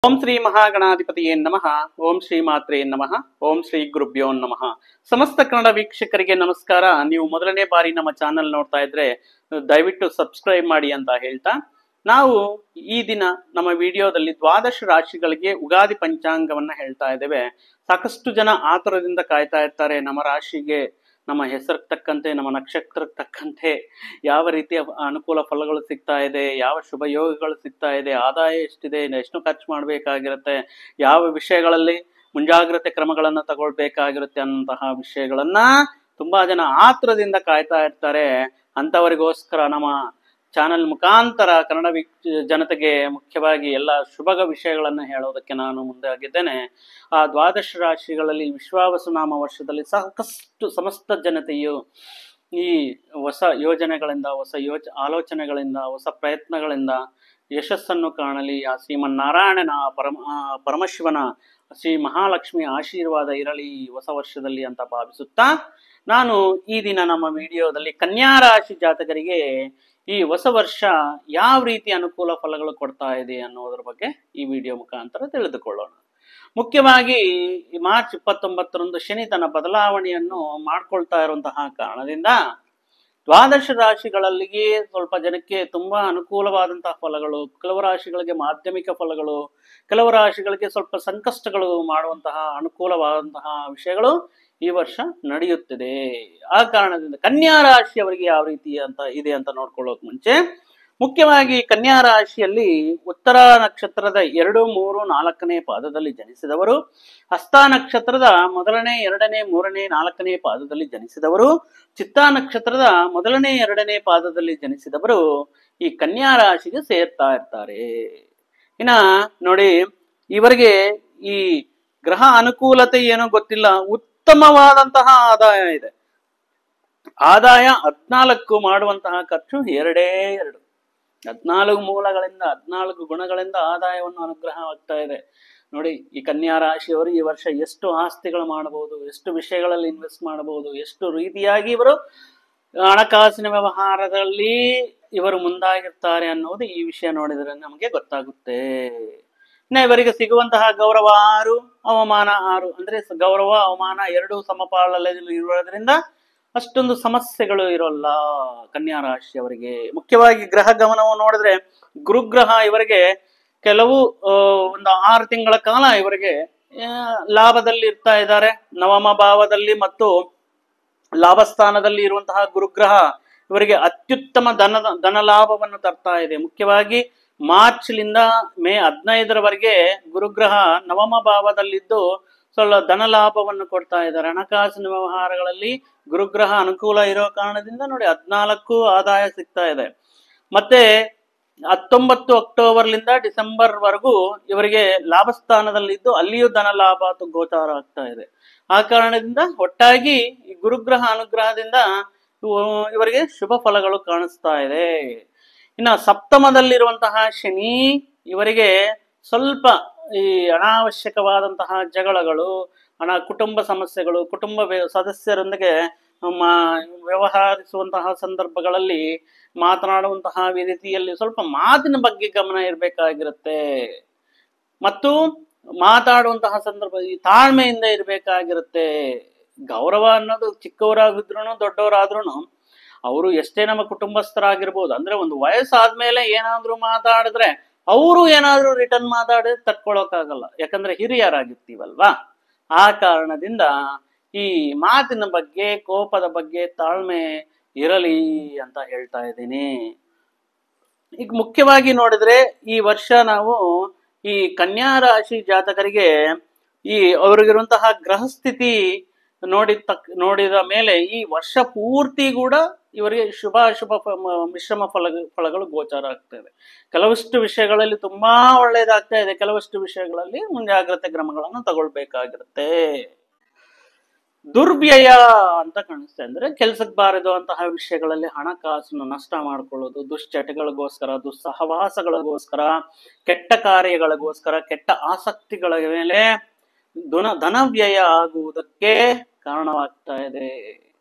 ಓಂ ಶ್ರೀ ಮಹಾಗಣಾಧಿಪತಿಯೇ ನಮಃ. ಓಂ ಶ್ರೀ ಮಾತ್ರೇ ನಮಃ. ಓಂ ಶ್ರೀ ಗುರುಭ್ಯೋ ನಮಃ. ಸಮಸ್ತ ಕನ್ನಡ ವೀಕ್ಷಕರಿಗೆ ನಮಸ್ಕಾರ. ನೀವು ಮೊದಲನೇ ಬಾರಿ ನಮ್ಮ ಚಾನೆಲ್ ನೋಡ್ತಾ ಇದ್ರೆ ದಯವಿಟ್ಟು ಸಬ್ಸ್ಕ್ರೈಬ್ ಮಾಡಿ ಅಂತ ಹೇಳ್ತಾ, ನಾವು ಈ ದಿನ ನಮ್ಮ ವಿಡಿಯೋದಲ್ಲಿ ದ್ವಾದಶ ರಾಶಿಗಳಿಗೆ ಉಗಾದಿ ಪಂಚಾಂಗವನ್ನ ಹೇಳ್ತಾ ಇದ್ದೇವೆ. ಸಾಕಷ್ಟು ಜನ ಆತುರದಿಂದ ಕಾಯ್ತಾ ಇರ್ತಾರೆ, ನಮ್ಮ ರಾಶಿಗೆ ನಮ್ಮ ಹೆಸರಿಗೆ ತಕ್ಕಂತೆ, ನಮ್ಮ ನಕ್ಷತ್ರಕ್ಕೆ ತಕ್ಕಂತೆ ಯಾವ ರೀತಿಯ ಅನುಕೂಲ ಫಲಗಳು ಸಿಗ್ತಾ ಇದೆ, ಯಾವ ಶುಭ ಯೋಗಗಳು ಸಿಗ್ತಾ ಇದೆ, ಆದಾಯ ಎಷ್ಟಿದೆ, ಎಷ್ಟು ಖರ್ಚು ಮಾಡಬೇಕಾಗಿರುತ್ತೆ, ಯಾವ ವಿಷಯಗಳಲ್ಲಿ ಮುಂಜಾಗ್ರತೆ ಕ್ರಮಗಳನ್ನ ತಗೊಳ್ಬೇಕಾಗಿರುತ್ತೆ ಅನ್ನಂತಹ ವಿಷಯಗಳನ್ನ ತುಂಬಾ ಜನ ಆತುರದಿಂದ ಕಾಯ್ತಾ ಇರ್ತಾರೆ. ಅಂತವರಿಗೋಸ್ಕರ ನಮ್ಮ ಚಾನೆಲ್ ಮುಖಾಂತರ ಕನ್ನಡ ಜನತೆಗೆ ಮುಖ್ಯವಾಗಿ ಎಲ್ಲ ಶುಭ ವಿಷಯಗಳನ್ನ ಹೇಳೋದಕ್ಕೆ ನಾನು ಮುಂದೆ ಆಗಿದ್ದೇನೆ. ಆ ದ್ವಾದಶ ರಾಶಿಗಳಲ್ಲಿ ವಿಶ್ವಾವಸುನಾಮ ವರ್ಷದಲ್ಲಿ ಸಾಕಷ್ಟು ಸಮಸ್ತ ಜನತೆಯು ಈ ಹೊಸ ಯೋಜನೆಗಳಿಂದ, ಹೊಸ ಆಲೋಚನೆಗಳಿಂದ, ಹೊಸ ಪ್ರಯತ್ನಗಳಿಂದ ಯಶಸ್ಸನ್ನು ಕಾಣಲಿ. ಆ ಶ್ರೀಮನ್ನಾರಾಯಣನ ಪರಮಶಿವನ ಶ್ರೀ ಮಹಾಲಕ್ಷ್ಮಿ ಆಶೀರ್ವಾದ ಇರಲಿ ಹೊಸ ವರ್ಷದಲ್ಲಿ ಅಂತ ಭಾವಿಸುತ್ತಾ, ನಾನು ಈ ದಿನ ನಮ್ಮ ವಿಡಿಯೋದಲ್ಲಿ ಕನ್ಯಾ ರಾಶಿ ಜಾತಕರಿಗೆ ಈ ಹೊಸ ವರ್ಷ ಯಾವ ರೀತಿ ಅನುಕೂಲ ಫಲಗಳು ಕೊಡ್ತಾ ಇದೆ ಅನ್ನೋದ್ರ ಬಗ್ಗೆ ಈ ವಿಡಿಯೋ ಮುಖಾಂತರ ತಿಳಿದುಕೊಳ್ಳೋಣ. ಮುಖ್ಯವಾಗಿ ಮಾರ್ಚ್ 29ರಂದು ಶನಿ ತನ್ನ ಬದಲಾವಣೆಯನ್ನು ಮಾಡ್ಕೊಳ್ತಾ ಇರುವಂತಹ ಕಾರಣದಿಂದ ದ್ವಾದಶ ರಾಶಿಗಳಲ್ಲಿಗೆ ಸ್ವಲ್ಪ ಜನಕ್ಕೆ ತುಂಬಾ ಅನುಕೂಲವಾದಂತಹ ಫಲಗಳು, ಕೆಲವು ರಾಶಿಗಳಿಗೆ ಮಾಧ್ಯಮಿಕ ಫಲಗಳು, ಕೆಲವು ರಾಶಿಗಳಿಗೆ ಸ್ವಲ್ಪ ಸಂಕಷ್ಟಗಳು ಮಾಡುವಂತಹ ಅನುಕೂಲವಾದಂತಹ ವಿಷಯಗಳು ಈ ವರ್ಷ ನಡೆಯುತ್ತಿದೆ. ಆ ಕಾರಣದಿಂದ ಕನ್ಯಾ ರಾಶಿಯವರಿಗೆ ಯಾವ ರೀತಿ ಅಂತ ಇದೆ ಅಂತ ನೋಡ್ಕೊಳ್ಳೋಕೆ ಮುಂಚೆ, ಮುಖ್ಯವಾಗಿ ಕನ್ಯಾ ರಾಶಿಯಲ್ಲಿ ಉತ್ತರ ನಕ್ಷತ್ರದ 2, 3, 4ನೇ ಪಾದದಲ್ಲಿ ಜನಿಸಿದವರು, ಹಸ್ತ ನಕ್ಷತ್ರದ 1ನೇ, 2ನೇ, 3ನೇ, 4ನೇ ಪಾದದಲ್ಲಿ ಜನಿಸಿದವರು, ಚಿತ್ತಾ ನಕ್ಷತ್ರದ 1ನೇ, 2ನೇ ಪಾದದಲ್ಲಿ ಜನಿಸಿದವರು ಈ ಕನ್ಯಾ ರಾಶಿಗೆ ಸೇರ್ತಾ ಇರ್ತಾರೆ. ಇನ್ನ ನೋಡಿ, ಇವರಿಗೆ ಈ ಗ್ರಹ ಅನುಕೂಲತೆ ಏನೋ ಗೊತ್ತಿಲ್ಲ, ಉತ್ತಮವಾದಂತಹ ಆದಾಯ ಇದೆ. ಆದಾಯ 14 ಮಾಡುವಂತಹ ಖರ್ಚು 2. 14 ಮೂಲಗಳಿಂದ, 14 ಗುಣಗಳಿಂದ ಆದಾಯವನ್ನು ಅನುಗ್ರಹವಾಗ್ತಾ ಇದೆ. ನೋಡಿ, ಈ ಕನ್ಯಾ ರಾಶಿಯವರು ಈ ವರ್ಷ ಎಷ್ಟು ಆಸ್ತಿಗಳು ಮಾಡಬಹುದು, ಎಷ್ಟು ವಿಷಯಗಳಲ್ಲಿ ಇನ್ವೆಸ್ಟ್ ಮಾಡಬಹುದು, ಎಷ್ಟು ರೀತಿಯಾಗಿ ಇವರು ಹಣಕಾಸಿನ ವ್ಯವಹಾರದಲ್ಲಿ ಇವರು ಮುಂದಾಗಿರ್ತಾರೆ ಅನ್ನೋದು ಈ ವಿಷಯ ನೋಡಿದರೆ ನಮಗೆ ಗೊತ್ತಾಗುತ್ತೆ. ಇನ್ನು ಇವರಿಗೆ ಸಿಗುವಂತಹ ಗೌರವ 6, ಅವಮಾನ 6, ಅಂದ್ರೆ ಗೌರವ ಅವಮಾನ 2 ಸಮಪಾಲಲ್ಲಿ ಇರೋದ್ರಿಂದ ಅಷ್ಟೊಂದು ಸಮಸ್ಯೆಗಳು ಇರೋಲ್ಲ ಕನ್ಯಾ ರಾಶಿಯವರಿಗೆ. ಮುಖ್ಯವಾಗಿ ಗ್ರಹ ಗಮನವನ್ನು ನೋಡಿದ್ರೆ, ಗುರುಗ್ರಹ ಇವರಿಗೆ ಕೆಲವು ಒಂದು 6 ತಿಂಗಳ ಕಾಲ ಇವರಿಗೆ ಲಾಭದಲ್ಲಿ ಇರ್ತಾ ಇದ್ದಾರೆ. ನವಮ ಭಾವದಲ್ಲಿ ಮತ್ತು ಲಾಭಸ್ಥಾನದಲ್ಲಿ ಇರುವಂತಹ ಗುರುಗ್ರಹ ಇವರಿಗೆ ಅತ್ಯುತ್ತಮ ಧನ ಲಾಭವನ್ನು ತರ್ತಾ ಇದೆ. ಮುಖ್ಯವಾಗಿ ಮಾರ್ಚ್ಲಿಂದ ಮೇ 15ರವರೆಗೆ ಗುರುಗ್ರಹ ನವಮ ಭಾವದಲ್ಲಿದ್ದು ಸ್ವಲ್ಪ ಧನ ಲಾಭವನ್ನು ಕೊಡ್ತಾ ಇದ್ದಾರೆ. ಹಣಕಾಸಿನ ವ್ಯವಹಾರಗಳಲ್ಲಿ ಗುರುಗ್ರಹ ಅನುಕೂಲ ಇರೋ ಕಾರಣದಿಂದ ನೋಡಿ 14 ಆದಾಯ ಸಿಗ್ತಾ ಇದೆ. ಮತ್ತೆ 19 ಅಕ್ಟೋಬರ್ಲಿಂದ ಡಿಸೆಂಬರ್ ವರೆಗೂ ಇವರಿಗೆ ಲಾಭಸ್ಥಾನದಲ್ಲಿದ್ದು ಅಲ್ಲಿಯೂ ಧನ ಲಾಭ ಗೋಚಾರ ಆಗ್ತಾ ಇದೆ. ಆ ಕಾರಣದಿಂದ ಒಟ್ಟಾಗಿ ಈ ಗುರುಗ್ರಹ ಅನುಗ್ರಹದಿಂದ ಇವರಿಗೆ ಶುಭ ಫಲಗಳು ಕಾಣಿಸ್ತಾ ಇದೆ. ಇನ್ನು ಸಪ್ತಮದಲ್ಲಿರುವಂತಹ ಶನಿ ಇವರಿಗೆ ಸ್ವಲ್ಪ ಈ ಅನಾವಶ್ಯಕವಾದಂತಹ ಜಗಳಗಳು, ಕುಟುಂಬ ಸಮಸ್ಯೆಗಳು, ಕುಟುಂಬ ಸದಸ್ಯರೊಂದಿಗೆ ವ್ಯವಹರಿಸುವಂತಹ ಸಂದರ್ಭಗಳಲ್ಲಿ ಮಾತನಾಡುವಂತಹ ರೀತಿಯಲ್ಲಿ ಸ್ವಲ್ಪ ಮಾತಿನ ಬಗ್ಗೆ ಗಮನ ಇರಬೇಕಾಗಿರುತ್ತೆ. ಮತ್ತು ಮಾತಾಡುವಂತಹ ಸಂದರ್ಭ ತಾಳ್ಮೆಯಿಂದ ಇರಬೇಕಾಗಿರುತ್ತೆ. ಗೌರವ ಅನ್ನೋದು ಚಿಕ್ಕವರಾಗಿದ್ರು ದೊಡ್ಡವರಾದ್ರೂ ಅವರು ಎಷ್ಟೇ ನಮ್ಮ ಕುಟುಂಬಸ್ಥರಾಗಿರ್ಬೋದು, ಅಂದ್ರೆ ಒಂದು ವಯಸ್ಸಾದ್ಮೇಲೆ ಏನಾದ್ರೂ ಮಾತಾಡಿದ್ರೆ ಅವರು ಏನಾದ್ರೂ ರಿಟರ್ನ್ ಮಾತಾಡಿದ್ರೆ ತಕ್ಕೊಳ್ಳೋಕ್ಕಾಗಲ್ಲ, ಯಾಕಂದ್ರೆ ಹಿರಿಯರಾಗಿರ್ತೀವಲ್ವಾ. ಆ ಕಾರಣದಿಂದ ಈ ಮಾತಿನ ಬಗ್ಗೆ, ಕೋಪದ ಬಗ್ಗೆ ತಾಳ್ಮೆ ಇರಲಿ ಅಂತ ಹೇಳ್ತಾ ಇದ್ದೀನಿ. ಈಗ ಮುಖ್ಯವಾಗಿ ನೋಡಿದ್ರೆ ಈ ವರ್ಷ ನಾವು ಈ ಕನ್ಯಾ ರಾಶಿ ಜಾತಕರಿಗೆ ಈ ಅವ್ರಿಗಿರುವಂತಹ ಗ್ರಹಸ್ಥಿತಿ ನೋಡಿದ ಮೇಲೆ ಈ ವರ್ಷ ಪೂರ್ತಿ ಕೂಡ ಇವರಿಗೆ ಶುಭ ಮಿಶ್ರಮ ಫಲಗಳು ಗೋಚಾರ ಆಗ್ತದೆ. ಕೆಲವಷ್ಟು ವಿಷಯಗಳಲ್ಲಿ ತುಂಬಾ ಒಳ್ಳೇದಾಗ್ತಾ ಇದೆ, ಕೆಲವಷ್ಟು ವಿಷಯಗಳಲ್ಲಿ ಮುಂಜಾಗ್ರತೆ ಕ್ರಮಗಳನ್ನು ತಗೊಳ್ಬೇಕಾಗಿರುತ್ತೆ. ದುರ್ವ್ಯಯ ಅಂತ ಕಾಣಿಸ್ತಾ ಅಂದ್ರೆ ಕೆಲ್ಸಕ್ಕೆ ಬಾರದು ಅಂತಹ ವಿಷಯಗಳಲ್ಲಿ ಹಣಕಾಸನ್ನು ನಷ್ಟ ಮಾಡ್ಕೊಳ್ಳೋದು, ದುಶ್ಚಟಗಳಿಗೋಸ್ಕರ, ದುಸ್ಸಹವಾಸಗಳಿಗೋಸ್ಕರ, ಕೆಟ್ಟ ಕಾರ್ಯಗಳಿಗೋಸ್ಕರ, ಕೆಟ್ಟ ಆಸಕ್ತಿಗಳ ಮೇಲೆ ಧನವ್ಯಯ ಆಗುವುದಕ್ಕೆ ಕಾರಣವಾಗ್ತಾ ಇದೆ.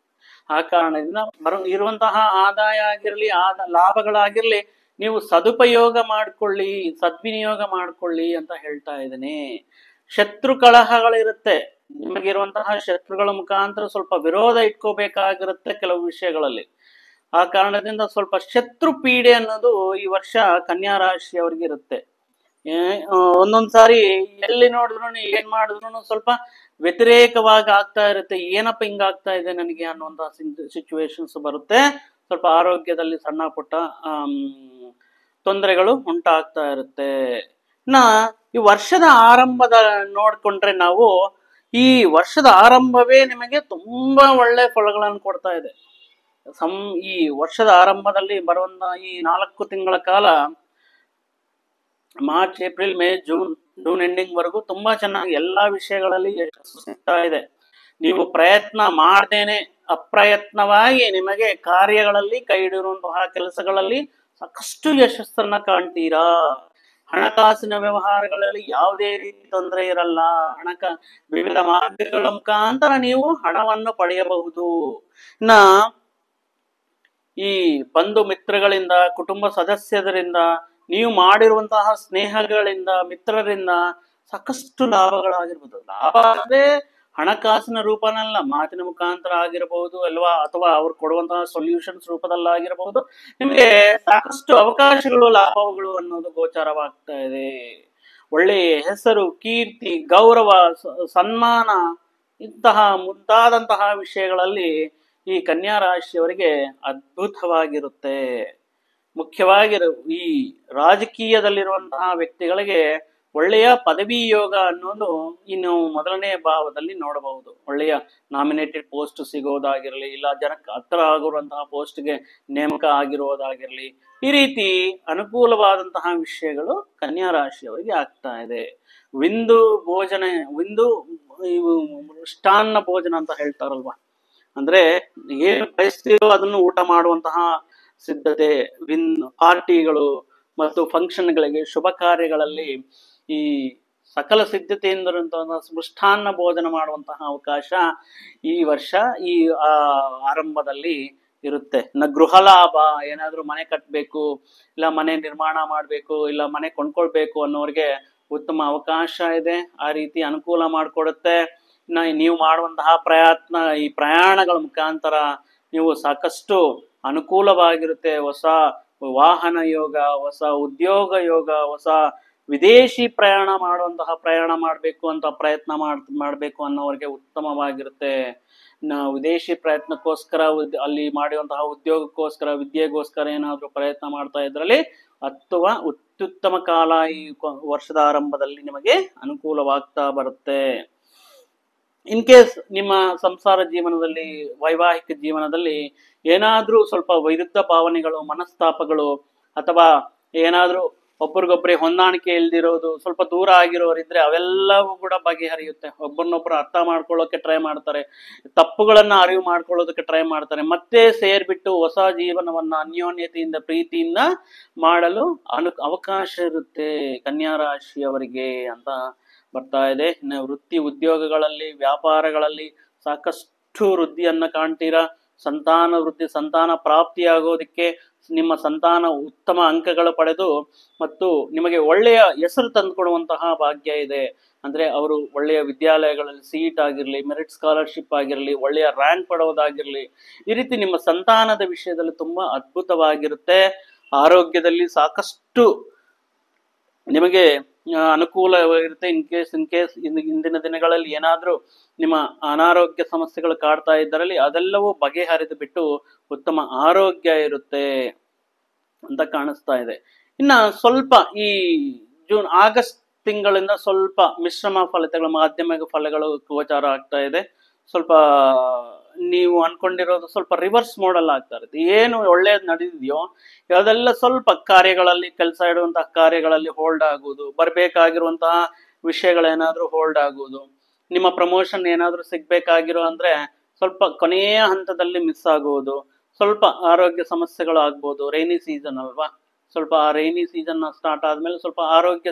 ಆ ಕಾರಣದಿಂದ ಇರುವಂತಹ ಆದಾಯ ಆಗಿರ್ಲಿ, ಲಾಭಗಳಾಗಿರ್ಲಿ ನೀವು ಸದುಪಯೋಗ ಮಾಡ್ಕೊಳ್ಳಿ, ಸದ್ವಿನಿಯೋಗ ಮಾಡ್ಕೊಳ್ಳಿ ಅಂತ ಹೇಳ್ತಾ ಇದ್ದೇನೆ. ಶತ್ರು ಕಲಹಗಳಿರುತ್ತೆ, ನಿಮಗಿರುವಂತಹ ಶತ್ರುಗಳ ಮುಖಾಂತರ ಸ್ವಲ್ಪ ವಿರೋಧ ಇಟ್ಕೋಬೇಕಾಗಿರುತ್ತೆ ಕೆಲವು ವಿಷಯಗಳಲ್ಲಿ. ಆ ಕಾರಣದಿಂದ ಸ್ವಲ್ಪ ಶತ್ರು ಪೀಡೆ ಅನ್ನೋದು ಈ ವರ್ಷ ಕನ್ಯಾ ರಾಶಿಯವರಿಗೆ ಇರುತ್ತೆ. ಒಂದೊಂದ್ಸಾರಿ ಎಲ್ಲಿ ನೋಡಿದ್ರು ಏನ್ ಮಾಡಿದ್ರು ಸ್ವಲ್ಪ ವ್ಯತಿರೇಕವಾಗಿ ಆಗ್ತಾ ಇರುತ್ತೆ. ಏನಪ್ಪ ಹಿಂಗಾಗ್ತಾ ಇದೆ ನನಗೆ ಅನ್ನುವಂತಹ ಸಿಚುವೇಶನ್ಸ್ ಬರುತ್ತೆ. ಸ್ವಲ್ಪ ಆರೋಗ್ಯದಲ್ಲಿ ಸಣ್ಣ ಪುಟ್ಟ ತೊಂದರೆಗಳು ಉಂಟಾಗ್ತಾ ಇರುತ್ತೆ. ಈ ವರ್ಷದ ಆರಂಭದ ನೋಡ್ಕೊಂಡ್ರೆ ನಾವು, ಈ ವರ್ಷದ ಆರಂಭವೇ ನಿಮಗೆ ತುಂಬಾ ಒಳ್ಳೆ ಫಲಗಳನ್ನು ಕೊಡ್ತಾ ಇದೆ. ಈ ವರ್ಷದ ಆರಂಭದಲ್ಲಿ ಬರುವಂತ ಈ 4 ತಿಂಗಳ ಕಾಲ, March, April, May, June ending ವರೆಗೂ ತುಂಬಾ ಚೆನ್ನಾಗಿ ಎಲ್ಲಾ ವಿಷಯಗಳಲ್ಲಿ ಯಶಸ್ಸು ಸಿಗ್ತಾ ಇದೆ. ನೀವು ಪ್ರಯತ್ನ ಮಾಡ್ದೇನೆ ಅಪ್ರಯತ್ನವಾಗಿ ನಿಮಗೆ ಕಾರ್ಯಗಳಲ್ಲಿ, ಕೈ ಹಿಡಿರುವಂತಹ ಕೆಲಸಗಳಲ್ಲಿ ಸಾಕಷ್ಟು ಯಶಸ್ಸನ್ನ ಕಾಣ್ತೀರಾ. ಹಣಕಾಸಿನ ವ್ಯವಹಾರಗಳಲ್ಲಿ ಯಾವುದೇ ರೀತಿ ತೊಂದರೆ ಇರಲ್ಲ. ವಿವಿಧ ಮಾರ್ಗಗಳ ಮುಖಾಂತರ ನೀವು ಹಣವನ್ನು ಪಡೆಯಬಹುದು. ಈ ಬಂಧು ಮಿತ್ರಗಳಿಂದ, ಕುಟುಂಬ ಸದಸ್ಯರಿಂದ, ನೀವು ಮಾಡಿರುವಂತಹ ಸ್ನೇಹಗಳಿಂದ, ಮಿತ್ರರಿಂದ ಸಾಕಷ್ಟು ಲಾಭಗಳಾಗಿರ್ಬೋದು. ಲಾಭ ಅಂದ್ರೆ ಹಣಕಾಸಿನ ರೂಪನಲ್ಲ, ಮಾತಿನ ಮುಖಾಂತರ ಆಗಿರಬಹುದು ಅಲ್ವಾ, ಅಥವಾ ಅವ್ರು ಕೊಡುವಂತಹ ಸೊಲ್ಯೂಷನ್ಸ್ ರೂಪದಲ್ಲಾಗಿರಬಹುದು. ನಿಮಗೆ ಸಾಕಷ್ಟು ಅವಕಾಶಗಳು, ಲಾಭಗಳು ಅನ್ನೋದು ಗೋಚರವಾಗ್ತಾ ಇದೆ. ಒಳ್ಳೆಯ ಹೆಸರು, ಕೀರ್ತಿ, ಗೌರವ, ಸನ್ಮಾನ ಇಂತಹ ಮುಂತಾದಂತಹ ವಿಷಯಗಳಲ್ಲಿ ಈ ಕನ್ಯಾ ರಾಶಿಯವರಿಗೆ ಅದ್ಭುತವಾಗಿರುತ್ತೆ. ಮುಖ್ಯವಾಗಿ ಈ ರಾಜಕೀಯದಲ್ಲಿರುವಂತಹ ವ್ಯಕ್ತಿಗಳಿಗೆ ಒಳ್ಳೆಯ ಪದವಿ ಯೋಗ ಅನ್ನೋದು ಇನ್ನು ಮೊದಲನೇ ಭಾವದಲ್ಲಿ ನೋಡಬಹುದು. ಒಳ್ಳೆಯ ನಾಮಿನೇಟೆಡ್ ಪೋಸ್ಟ್ ಸಿಗೋದಾಗಿರ್ಲಿ, ಇಲ್ಲ ಜನಕ್ಕೆ ಹತ್ರ ಆಗಿರುವಂತಹ ಪೋಸ್ಟ್ಗೆ ನೇಮಕ ಆಗಿರೋದಾಗಿರ್ಲಿ, ಈ ರೀತಿ ಅನುಕೂಲವಾದಂತಹ ವಿಷಯಗಳು ಕನ್ಯಾ ರಾಶಿಯವರಿಗೆ ಆಗ್ತಾ ಇದೆ. ವಿಂದು ಮೃಷ್ಟಾನ್ನ ಭೋಜನ ಅಂತ ಹೇಳ್ತಾರಲ್ವಾ, ಅಂದ್ರೆ ಏನು ಬಯಸ್ತೀರೋ ಅದನ್ನು ಊಟ ಮಾಡುವಂತಹ ಸಿದ್ಧತೆ, ಪಾರ್ಟಿಗಳು ಮತ್ತು ಫಂಕ್ಷನ್ಗಳಿಗೆ, ಶುಭ ಕಾರ್ಯಗಳಲ್ಲಿ ಈ ಸಕಲ ಸಿದ್ಧತೆಯಿಂದ ಮೃಷ್ಟಾನ್ನ ಭೋಜನ ಮಾಡುವಂತಹ ಅವಕಾಶ ಈ ವರ್ಷ ಈ ಆರಂಭದಲ್ಲಿ ಇರುತ್ತೆ. ಗೃಹ ಲಾಭ, ಏನಾದ್ರೂ ಮನೆ ಕಟ್ಟಬೇಕು, ಇಲ್ಲ ಮನೆ ನಿರ್ಮಾಣ ಮಾಡಬೇಕು, ಇಲ್ಲ ಮನೆ ಕೊಂಡ್ಕೊಳ್ಬೇಕು ಅನ್ನೋರಿಗೆ ಉತ್ತಮ ಅವಕಾಶ ಇದೆ. ಆ ರೀತಿ ಅನುಕೂಲ ಮಾಡಿಕೊಡುತ್ತೆ. ನೀವು ಮಾಡುವಂತಹ ಈ ಪ್ರಯಾಣಗಳ ಮುಖಾಂತರ ನೀವು ಸಾಕಷ್ಟು ಅನುಕೂಲವಾಗಿರುತ್ತೆ. ಹೊಸ ವಾಹನ ಯೋಗ, ಹೊಸ ಉದ್ಯೋಗ ಯೋಗ, ಹೊಸ ವಿದೇಶಿ ಪ್ರಯಾಣ ಮಾಡಬೇಕು ಅಂತ ಪ್ರಯತ್ನ ಮಾಡಬೇಕು ಅನ್ನೋರಿಗೆ ಉತ್ತಮವಾಗಿರುತ್ತೆ. ವಿದೇಶಿ ಪ್ರಯತ್ನಕ್ಕೋಸ್ಕರ, ಅಲ್ಲಿ ಮಾಡುವಂತಹ ಉದ್ಯೋಗಕ್ಕೋಸ್ಕರ, ವಿದ್ಯೆಗೋಸ್ಕರ ಏನಾದ್ರೂ ಪ್ರಯತ್ನ ಮಾಡ್ತಾ ಇದ್ರಲ್ಲಿ ಅತ್ಯುತ್ತಮ ಕಾಲ ಈ ವರ್ಷದ ಆರಂಭದಲ್ಲಿ ನಿಮಗೆ ಅನುಕೂಲವಾಗ್ತಾ ಬರುತ್ತೆ. ಇನ್ ಕೇಸ್ ನಿಮ್ಮ ಸಂಸಾರ ಜೀವನದಲ್ಲಿ, ವೈವಾಹಿಕ ಜೀವನದಲ್ಲಿ ಏನಾದ್ರೂ ಸ್ವಲ್ಪ ವಿರುದ್ಧ ಭಾವನೆಗಳು, ಮನಸ್ತಾಪಗಳು, ಅಥವಾ ಏನಾದ್ರೂ ಒಬ್ರಿಗೊಬ್ಬರಿಗೆ ಹೊಂದಾಣಿಕೆ ಇಲ್ದಿರೋದು, ಸ್ವಲ್ಪ ದೂರ ಆಗಿರೋರಿದ್ರೆ ಅವೆಲ್ಲವೂ ಕೂಡ ಬಗೆಹರಿಯುತ್ತೆ. ಒಬ್ಬರನ್ನೊಬ್ರು ಅರ್ಥ ಮಾಡ್ಕೊಳ್ಳೋಕೆ ಟ್ರೈ ಮಾಡ್ತಾರೆ, ತಪ್ಪುಗಳನ್ನ ಅರಿವು ಮಾಡ್ಕೊಳ್ಳೋದಕ್ಕೆ ಟ್ರೈ ಮಾಡ್ತಾರೆ, ಮತ್ತೆ ಸೇರ್ಬಿಟ್ಟು ಹೊಸ ಜೀವನವನ್ನ ಅನ್ಯೋನ್ಯತೆಯಿಂದ, ಪ್ರೀತಿಯಿಂದ ಮಾಡಲು ಅವಕಾಶ ಇರುತ್ತೆ ಕನ್ಯಾ ರಾಶಿಯವರಿಗೆ ಅಂತ ಬರ್ತಾ ಇದೆ. ಇನ್ನು ವೃತ್ತಿ ಉದ್ಯೋಗಗಳಲ್ಲಿ, ವ್ಯಾಪಾರಗಳಲ್ಲಿ ಸಾಕಷ್ಟು ವೃದ್ಧಿಯನ್ನ ಕಾಣ್ತೀರಾ. ಸಂತಾನ ವೃದ್ಧಿ, ಸಂತಾನ ಪ್ರಾಪ್ತಿಯಾಗೋದಕ್ಕೆ, ನಿಮ್ಮ ಸಂತಾನ ಉತ್ತಮ ಅಂಕಗಳು ಪಡೆದು ಮತ್ತು ನಿಮಗೆ ಒಳ್ಳೆಯ ಹೆಸರು ತಂದುಕೊಡುವಂತಹ ಭಾಗ್ಯ ಇದೆ. ಅಂದ್ರೆ ಅವರು ಒಳ್ಳೆಯ ವಿದ್ಯಾಲಯಗಳಲ್ಲಿ ಸೀಟ್ ಆಗಿರ್ಲಿ, ಮೆರಿಟ್ ಸ್ಕಾಲರ್ಶಿಪ್ ಆಗಿರ್ಲಿ, ಒಳ್ಳೆಯ ರ್ಯಾಂಕ್ ಪಡೆಯೋದಾಗಿರ್ಲಿ, ಈ ರೀತಿ ನಿಮ್ಮ ಸಂತಾನದ ವಿಷಯದಲ್ಲಿ ತುಂಬಾ ಅದ್ಭುತವಾಗಿರುತ್ತೆ. ಆರೋಗ್ಯದಲ್ಲಿ ಸಾಕಷ್ಟು ನಿಮಗೆ ಅನುಕೂಲವಾಗಿರುತ್ತೆ. ಇನ್ ಕೇಸ್ ಇಂದಿನ ದಿನಗಳಲ್ಲಿ ಏನಾದ್ರೂ ನಿಮ್ಮ ಅನಾರೋಗ್ಯ ಸಮಸ್ಯೆಗಳು ಕಾಡ್ತಾ ಇದ್ದರಲ್ಲಿ ಅದೆಲ್ಲವೂ ಬಗೆಹರಿದು ಬಿಟ್ಟು ಉತ್ತಮ ಆರೋಗ್ಯ ಇರುತ್ತೆ ಅಂತ ಕಾಣಿಸ್ತಾ ಇದೆ. ಇನ್ನ ಸ್ವಲ್ಪ ಈ ಆಗಸ್ಟ್ ತಿಂಗಳಿಂದ ಸ್ವಲ್ಪ ಮಿಶ್ರಮ ಫಲಿತಗಳು, ಮಾಧ್ಯಮಿಕ ಫಲಗಳು ಗೋಚಾರ ಆಗ್ತಾ ಇದೆ. ಸ್ವಲ್ಪ ನೀವು ಅನ್ಕೊಂಡಿರೋದು ಸ್ವಲ್ಪ ರಿವರ್ಸ್ ಮೋಡಲ್ ಆಗ್ತಾ ಇರುತ್ತೆ. ಏನು ಒಳ್ಳೇದು ನಡೆದಿದೆಯೋ ಅದೆಲ್ಲ ಸ್ವಲ್ಪ ಕಾರ್ಯಗಳಲ್ಲಿ, ಕೆಲಸ ಇಡುವಂತಹ ಕಾರ್ಯಗಳಲ್ಲಿ ಹೋಲ್ಡ್ ಆಗುವುದು, ಬರ್ಬೇಕಾಗಿರುವಂತಹ ವಿಷಯಗಳೇನಾದ್ರೂ ಹೋಲ್ಡ್ ಆಗುವುದು, ನಿಮ್ಮ ಪ್ರಮೋಷನ್ ಏನಾದ್ರೂ ಸಿಗ್ಬೇಕಾಗಿರೋ ಅಂದ್ರೆ ಸ್ವಲ್ಪ ಕೊನೆಯ ಹಂತದಲ್ಲಿ ಮಿಸ್ ಆಗುವುದು, ಸ್ವಲ್ಪ ಆರೋಗ್ಯ ಸಮಸ್ಯೆಗಳು ಆಗ್ಬೋದು. ರೈನಿ ಸೀಸನ್ ಅಲ್ವಾ, ಸ್ವಲ್ಪ ಆ ರೈನಿ ಸೀಸನ್ ಸ್ಟಾರ್ಟ್ ಆದ್ಮೇಲೆ ಸ್ವಲ್ಪ ಆರೋಗ್ಯ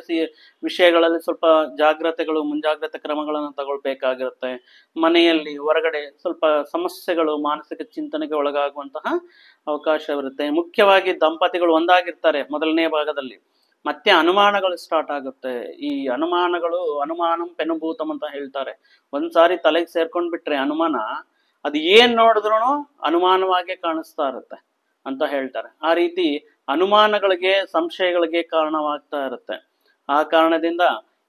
ವಿಷಯಗಳಲ್ಲಿ ಸ್ವಲ್ಪ ಜಾಗ್ರತೆಗಳು, ಮುಂಜಾಗ್ರತೆ ಕ್ರಮಗಳನ್ನು ತಗೊಳ್ಬೇಕಾಗಿರುತ್ತೆ. ಮನೆಯಲ್ಲಿ ಹೊರಗಡೆ ಸ್ವಲ್ಪ ಸಮಸ್ಯೆಗಳು, ಮಾನಸಿಕ ಚಿಂತನೆಗೆ ಒಳಗಾಗುವಂತಹ ಅವಕಾಶವಿರುತ್ತೆ. ಮುಖ್ಯವಾಗಿ ದಂಪತಿಗಳು ಒಂದಾಗಿರ್ತಾರೆ ಮೊದಲನೇ ಭಾಗದಲ್ಲಿ, ಮತ್ತೆ ಅನುಮಾನಗಳು ಸ್ಟಾರ್ಟ್ ಆಗುತ್ತೆ. ಈ ಅನುಮಾನಂ ಪೆನುಭೂತಂ ಅಂತ ಹೇಳ್ತಾರೆ. ಒಂದ್ಸಾರಿ ತಲೆಗೆ ಸೇರ್ಕೊಂಡ್ ಬಿಟ್ರೆ ಅನುಮಾನ, ಅದು ಏನ್ ನೋಡಿದ್ರು ಅನುಮಾನವಾಗೇ ಕಾಣಿಸ್ತಾ ಇರುತ್ತೆ ಅಂತ ಹೇಳ್ತಾರೆ. ಆ ರೀತಿ ಅನುಮಾನಗಳಿಗೆ, ಸಂಶಯಗಳಿಗೆ ಕಾರಣವಾಗ್ತಾ ಇರುತ್ತೆ. ಆ ಕಾರಣದಿಂದ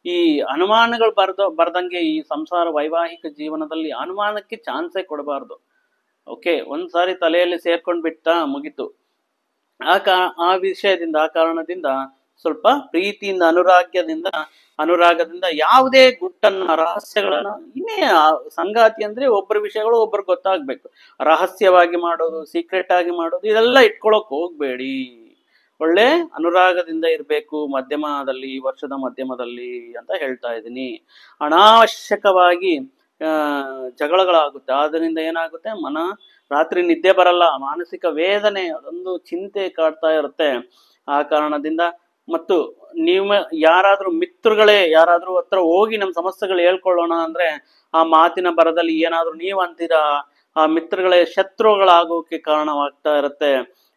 ಈ ಅನುಮಾನಗಳು ಬರ್ದಂಗೆ ಈ ಸಂಸಾರ ವೈವಾಹಿಕ ಜೀವನದಲ್ಲಿ ಅನುಮಾನಕ್ಕೆ ಚಾನ್ಸೇ ಕೊಡಬಾರ್ದು. ಓಕೆ, ಒಂದ್ಸಾರಿ ತಲೆಯಲ್ಲಿ ಸೇರ್ಕೊಂಡ್ ಬಿಟ್ಟ ಮುಗಿತು. ಆ ವಿಷಯದಿಂದ, ಆ ಕಾರಣದಿಂದ ಸ್ವಲ್ಪ ಪ್ರೀತಿಯಿಂದ, ಅನುರಾಗದಿಂದ ಯಾವುದೇ ಗುಟ್ಟನ್ನ, ರಹಸ್ಯಗಳನ್ನ, ಇನ್ನೇ ಸಂಗಾತಿ ಅಂದ್ರೆ ಒಬ್ಬರ ವಿಷಯಗಳು ಒಬ್ಬರಿಗೆ ಗೊತ್ತಾಗ್ಬೇಕು. ರಹಸ್ಯವಾಗಿ ಮಾಡೋದು, ಸೀಕ್ರೆಟ್ ಆಗಿ ಮಾಡೋದು, ಇದೆಲ್ಲ ಇಟ್ಕೊಳಕ್ ಹೋಗ್ಬೇಡಿ. ಒಳ್ಳೆ ಅನುರಾಗದಿಂದ ಇರಬೇಕು ಮಧ್ಯಮದಲ್ಲಿ, ವರ್ಷದ ಮಧ್ಯಮದಲ್ಲಿ ಅಂತ ಹೇಳ್ತಾ ಇದ್ದೀನಿ. ಅನಾವಶ್ಯಕವಾಗಿ ಜಗಳಗಳಾಗುತ್ತೆ. ಆದ್ರಿಂದ ಏನಾಗುತ್ತೆ, ರಾತ್ರಿ ನಿದ್ದೆ ಬರಲ್ಲ, ಮಾನಸಿಕ ವೇದನೆ, ಅದೊಂದು ಚಿಂತೆ ಕಾಡ್ತಾ ಇರುತ್ತೆ. ಆ ಕಾರಣದಿಂದ ಮತ್ತು ನೀವು ಯಾರಾದ್ರೂ ಮಿತ್ರಗಳೇ ಯಾರಾದ್ರೂ ಹತ್ರ ಹೋಗಿ ನಮ್ಮ ಸಮಸ್ಯೆಗಳು ಹೇಳ್ಕೊಳ್ಳೋಣ ಅಂದ್ರೆ ಆ ಮಾತಿನ ಬರದಲ್ಲಿ ಏನಾದ್ರೂ ನೀವು ಅಂತೀರಾ, ಆ ಮಿತ್ರಗಳೇ ಶತ್ರುಗಳಾಗೋಕೆ ಕಾರಣವಾಗ್ತಾ ಇರುತ್ತೆ.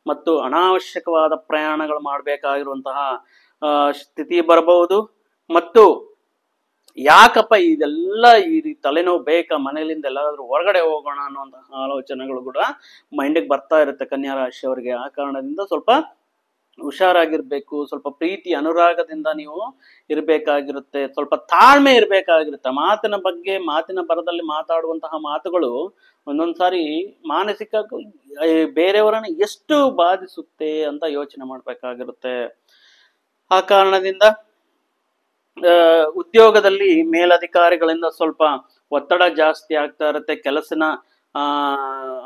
ಮತ್ತು ಅನಾವಶ್ಯಕವಾದ ಪ್ರಯಾಣಗಳು ಮಾಡಬೇಕಾಗಿರುವಂತಹ ಸ್ಥಿತಿ ಬರಬಹುದು. ಮತ್ತು ಯಾಕಪ್ಪ ಇದೆಲ್ಲ ಈ ತಲೆನೋವು ಬೇಕಾ, ಮನೆಯಲ್ಲಿಂದ ಎಲ್ಲಾದ್ರೂ ಹೊರಗಡೆ ಹೋಗೋಣ ಅನ್ನುವಂತಹ ಆಲೋಚನೆಗಳು ಕೂಡ ಮೈಂಡಿಗೆ ಬರ್ತಾ ಇರುತ್ತೆ ಕನ್ಯಾ ರಾಶಿಯವರಿಗೆ. ಆ ಕಾರಣದಿಂದ ಸ್ವಲ್ಪ ಹುಷಾರಾಗಿರ್ಬೇಕು. ಸ್ವಲ್ಪ ಪ್ರೀತಿ ಅನುರಾಗದಿಂದ ನೀವು ಇರಬೇಕಾಗಿರುತ್ತೆ. ಸ್ವಲ್ಪ ತಾಳ್ಮೆ ಇರಬೇಕಾಗಿರುತ್ತೆ. ಮಾತಿನ ಬರದಲ್ಲಿ ಮಾತಾಡುವಂತಹ ಮಾತುಗಳು ಒಂದೊಂದ್ಸಾರಿ ಮಾನಸಿಕ ಬೇರೆಯವರನ್ನ ಎಷ್ಟು ಬಾಧಿಸುತ್ತೆ ಅಂತ ಯೋಚನೆ ಮಾಡ್ಬೇಕಾಗಿರುತ್ತೆ. ಆ ಕಾರಣದಿಂದ ಉದ್ಯೋಗದಲ್ಲಿ ಮೇಲಧಿಕಾರಿಗಳಿಂದ ಸ್ವಲ್ಪ ಒತ್ತಡ ಜಾಸ್ತಿ ಆಗ್ತಾ ಇರುತ್ತೆ. ಕೆಲಸನ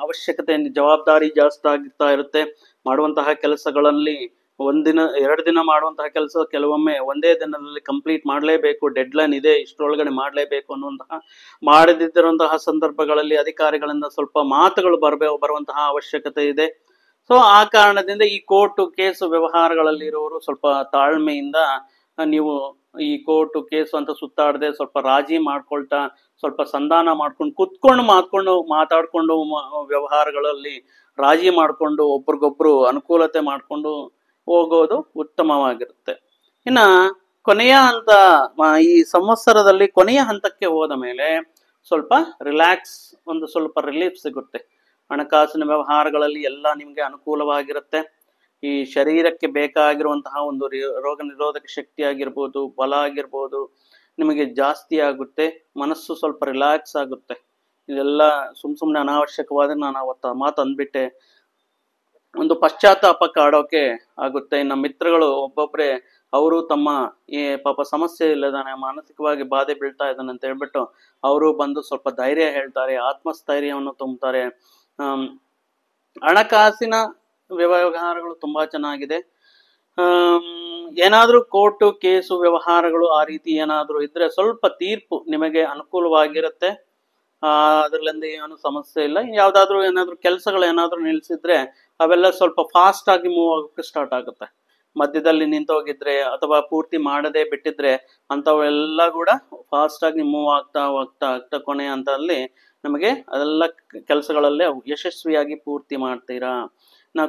ಅವಶ್ಯಕತೆ, ಜವಾಬ್ದಾರಿ ಜಾಸ್ತಿ ಆಗ್ತಾ ಇರುತ್ತೆ. ಮಾಡುವಂತಹ ಕೆಲಸಗಳಲ್ಲಿ ಒಂದಿನ 2 ದಿನ ಮಾಡುವಂತಹ ಕೆಲಸ ಕೆಲವೊಮ್ಮೆ ಒಂದೇ ದಿನದಲ್ಲಿ ಕಂಪ್ಲೀಟ್ ಮಾಡಲೇಬೇಕು, ಡೆಡ್ಲೈನ್ ಇದೆ, ಇಷ್ಟರೊಳಗಡೆ ಮಾಡಲೇಬೇಕು ಅನ್ನುವಂತಹ ಮಾಡದಿದ್ದಿರುವಂತಹ ಸಂದರ್ಭಗಳಲ್ಲಿ ಅಧಿಕಾರಿಗಳಿಂದ ಸ್ವಲ್ಪ ಮಾತುಗಳು ಬರುವಂತಹ ಅವಶ್ಯಕತೆ ಇದೆ. ಸೊ ಆ ಕಾರಣದಿಂದ ಈ ಕೋರ್ಟು ಕೇಸು ವ್ಯವಹಾರಗಳಲ್ಲಿ ಇರೋರು ಸ್ವಲ್ಪ ತಾಳ್ಮೆಯಿಂದ ನೀವು ಈ ಕೋರ್ಟು ಕೇಸು ಅಂತ ಸುತ್ತಾಡದೆ ಸ್ವಲ್ಪ ರಾಜಿ ಮಾಡ್ಕೊಳ್ತಾ, ಸ್ವಲ್ಪ ಸಂಧಾನ ಮಾಡ್ಕೊಂಡು ಮಾತಾಡ್ಕೊಂಡು ವ್ಯವಹಾರಗಳಲ್ಲಿ ರಾಜಿ ಮಾಡ್ಕೊಂಡು ಒಬ್ರಿಗೊಬ್ರು ಅನುಕೂಲತೆ ಮಾಡ್ಕೊಂಡು ಹೋಗೋದು ಉತ್ತಮವಾಗಿರುತ್ತೆ. ಇನ್ನ ಕೊನೆಯ ಹಂತ, ಈ ಸಂವತ್ಸರದಲ್ಲಿ ಕೊನೆಯ ಹಂತಕ್ಕೆ ಹೋದ ಮೇಲೆ ಸ್ವಲ್ಪ ರಿಲ್ಯಾಕ್ಸ್, ಸ್ವಲ್ಪ ರಿಲೀಫ್ ಸಿಗುತ್ತೆ. ಹಣಕಾಸಿನ ವ್ಯವಹಾರಗಳಲ್ಲಿ ಎಲ್ಲ ನಿಮ್ಗೆ ಅನುಕೂಲವಾಗಿರುತ್ತೆ. ಈ ಶರೀರಕ್ಕೆ ಬೇಕಾಗಿರುವಂತಹ ಒಂದು ರೋಗ ನಿರೋಧಕ ಶಕ್ತಿ ಆಗಿರ್ಬೋದು, ಬಲ ಆಗಿರ್ಬೋದು ನಿಮಗೆ ಜಾಸ್ತಿ ಆಗುತ್ತೆ. ಮನಸ್ಸು ಸ್ವಲ್ಪ ರಿಲ್ಯಾಕ್ಸ್ ಆಗುತ್ತೆ. ಇದೆಲ್ಲ ಸುಮ್ಮನೆ ಅನಾವಶ್ಯಕವಾದ ನಾನು ಅವತ್ತು ಮಾತು ಅಂದ್ಬಿಟ್ಟೆ, ಒಂದು ಪಶ್ಚಾತ್ತಾಪ ಕಾಡೋಕೆ ಆಗುತ್ತೆ. ಇನ್ನು ಮಿತ್ರಗಳು ಒಬ್ಬೊಬ್ರೆ ಅವರು ತಮ್ಮ ಪಾಪ ಸಮಸ್ಯೆ ಇಲ್ಲದಾನೆ, ಮಾನಸಿಕವಾಗಿ ಬಾಧೆ ಬೀಳ್ತಾ ಇದ್ದಾನೆ ಅಂತ ಹೇಳ್ಬಿಟ್ಟು ಅವರು ಬಂದು ಸ್ವಲ್ಪ ಧೈರ್ಯ ಹೇಳ್ತಾರೆ, ಆತ್ಮಸ್ಥೈರ್ಯವನ್ನು ತುಂಬುತ್ತಾರೆ. ಹಣಕಾಸಿನ ವ್ಯವಹಾರಗಳು ತುಂಬಾ ಚೆನ್ನಾಗಿದೆ. ಏನಾದ್ರೂ ಕೋರ್ಟು ಕೇಸು ವ್ಯವಹಾರಗಳು ಆ ರೀತಿ ಏನಾದ್ರೂ ಇದ್ರೆ ಸ್ವಲ್ಪ ತೀರ್ಪು ನಿಮಗೆ ಅನುಕೂಲವಾಗಿರುತ್ತೆ. ಅದ್ರಲ್ಲಿಂದ ಏನು ಸಮಸ್ಯೆ ಇಲ್ಲ. ಯಾವ್ದಾದ್ರು ಏನಾದ್ರು ಕೆಲಸಗಳು ಏನಾದ್ರು ನಿಲ್ಸಿದ್ರೆ ಅವೆಲ್ಲ ಸ್ವಲ್ಪ ಫಾಸ್ಟ್ ಆಗಿ ಮೂವ್ ಆಗೋಕೆ ಸ್ಟಾರ್ಟ್ ಆಗುತ್ತೆ. ಮಧ್ಯದಲ್ಲಿ ನಿಂತೋಗಿದ್ರೆ ಅಥವಾ ಪೂರ್ತಿ ಮಾಡದೆ ಬಿಟ್ಟಿದ್ರೆ ಅಂತವೆಲ್ಲ ಕೂಡ ಫಾಸ್ಟ್ ಆಗಿ ಮೂವ್ ಆಗ್ತಾ ಕೊನೆ ಹಂತದಲ್ಲಿ ನಮಗೆ ಅದೆಲ್ಲ ಕೆಲಸಗಳಲ್ಲೇ ಯಶಸ್ವಿಯಾಗಿ ಪೂರ್ತಿ ಮಾಡ್ತೀರಾ.